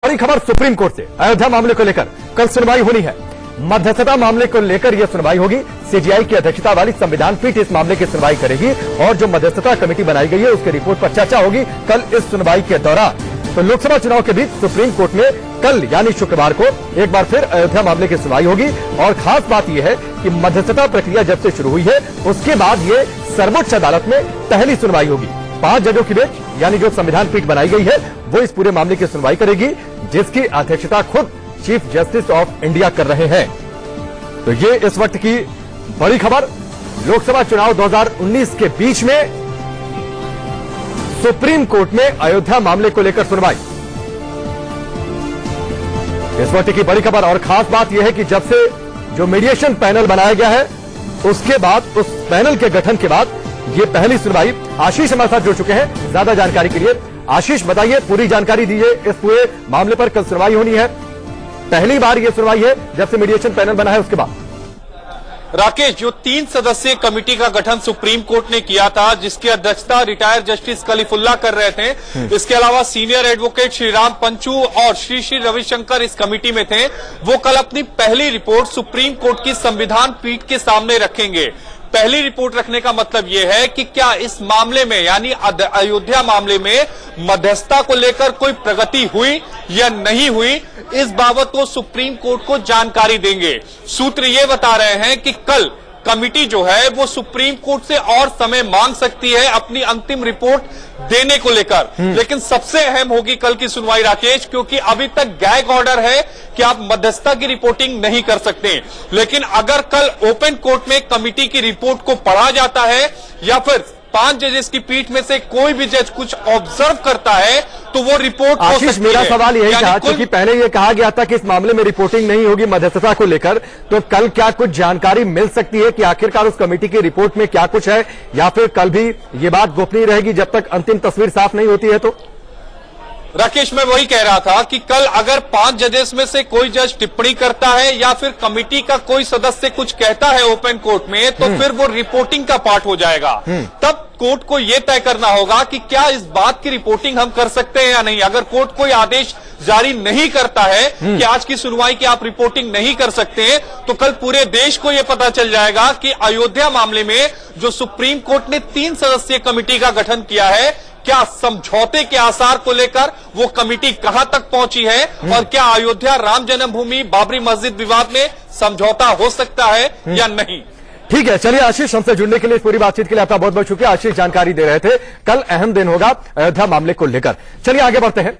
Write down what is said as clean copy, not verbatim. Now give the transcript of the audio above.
बड़ी खबर supreme court से अयोध्या मामले को लेकर कल सुनवाई होनी है। मध्यस्थता मामले को लेकर यह सुनवाई होगी। सीजीआई की अध्यक्षता वाली संविधान पीठ इस मामले की सुनवाई करेगी और जो मध्यस्थता कमेटी बनाई गई है उसकी रिपोर्ट पर चर्चा होगी कल इस सुनवाई के दौरान। तो लोकसभा चुनाव के बीच सुप्रीम कोर्ट में कल यानी शुक्रवार को एक बार फिर अयोध्या मामले की सुनवाई होगी और खास बात यह है कि मध्यस्थता प्रक्रिया जब से शुरू हुई है उसके बाद ये सर्वोच्च अदालत में पहली सुनवाई होगी। 5 जजों की बेंच यानी जो संविधान पीठ बनाई गई है वो इस पूरे मामले की सुनवाई करेगी, जिसकी अध्यक्षता खुद चीफ जस्टिस ऑफ इंडिया कर रहे हैं। तो ये इस वक्त की बड़ी खबर। लोकसभा चुनाव 2019 के बीच में सुप्रीम कोर्ट में अयोध्या मामले को लेकर सुनवाई, इस वक्त की बड़ी खबर। और खास बात यह है कि जब से जो मीडिएशन पैनल बनाया गया है उसके बाद, उस पैनल के गठन के बाद ये पहली सुनवाई। आशीष हमारे साथ जुड़ चुके हैं ज्यादा जानकारी के लिए। आशीष, बताइए, पूरी जानकारी दीजिए। इस पूरे मामले पर कल सुनवाई होनी है, पहली बार ये सुनवाई है जब से मीडिएशन पैनल बना है उसके बाद। राकेश, जो 3 सदस्यीय कमेटी का गठन सुप्रीम कोर्ट ने किया था, जिसकी अध्यक्षता रिटायर्ड जस्टिस कलीफुल्ला कर रहे थे, इसके अलावा सीनियर एडवोकेट श्रीराम पंचू और श्री रविशंकर इस कमेटी में थे, वो कल अपनी पहली रिपोर्ट सुप्रीम कोर्ट की संविधान पीठ के सामने रखेंगे। पहली रिपोर्ट रखने का मतलब यह है कि क्या इस मामले में यानी अयोध्या मामले में मध्यस्थता को लेकर कोई प्रगति हुई या नहीं हुई, इस बाबत वो सुप्रीम कोर्ट को जानकारी देंगे। सूत्र ये बता रहे हैं कि कल कमिटी जो है वो सुप्रीम कोर्ट से और समय मांग सकती है अपनी अंतिम रिपोर्ट देने को लेकर। लेकिन सबसे अहम होगी कल की सुनवाई राकेश, क्योंकि अभी तक गैग ऑर्डर है कि आप मध्यस्थता की रिपोर्टिंग नहीं कर सकते। लेकिन अगर कल ओपन कोर्ट में कमिटी की रिपोर्ट को पढ़ा जाता है या फिर 5 जजेस की पीठ में से कोई भी जज कुछ ऑब्जर्व करता है तो वो रिपोर्ट हो सकती है। मेरा सवाल यही था, क्योंकि पहले ये कहा गया था कि इस मामले में रिपोर्टिंग नहीं होगी मध्यस्थता को लेकर, तो कल क्या कुछ जानकारी मिल सकती है कि आखिरकार उस कमेटी की रिपोर्ट में क्या कुछ है, या फिर कल भी ये बात गोपनीय रहेगी जब तक अंतिम तस्वीर साफ नहीं होती है? तो राकेश, मैं वही कह रहा था कि कल अगर 5 जजेस में से कोई जज टिप्पणी करता है या फिर कमेटी का कोई सदस्य कुछ कहता है ओपन कोर्ट में, तो फिर वो रिपोर्टिंग का पार्ट हो जाएगा। तब कोर्ट को यह तय करना होगा कि क्या इस बात की रिपोर्टिंग हम कर सकते हैं या नहीं। अगर कोर्ट कोई आदेश जारी नहीं करता है कि आज की सुनवाई की आप रिपोर्टिंग नहीं कर सकते हैं, तो कल पूरे देश को यह पता चल जाएगा कि अयोध्या मामले में जो सुप्रीम कोर्ट ने 3 सदस्यीय कमेटी का गठन किया है, क्या समझौते के आसार को लेकर वो कमेटी कहां तक पहुंची है और क्या अयोध्या राम जन्मभूमि बाबरी मस्जिद विवाद में समझौता हो सकता है या नहीं। ठीक है, चलिए आशीष, हमसे जुड़ने के लिए, इस पूरी बातचीत के लिए आपका बहुत बहुत शुक्रिया। आशीष जानकारी दे रहे थे, कल अहम दिन होगा अयोध्या मामले को लेकर। चलिए आगे बढ़ते हैं।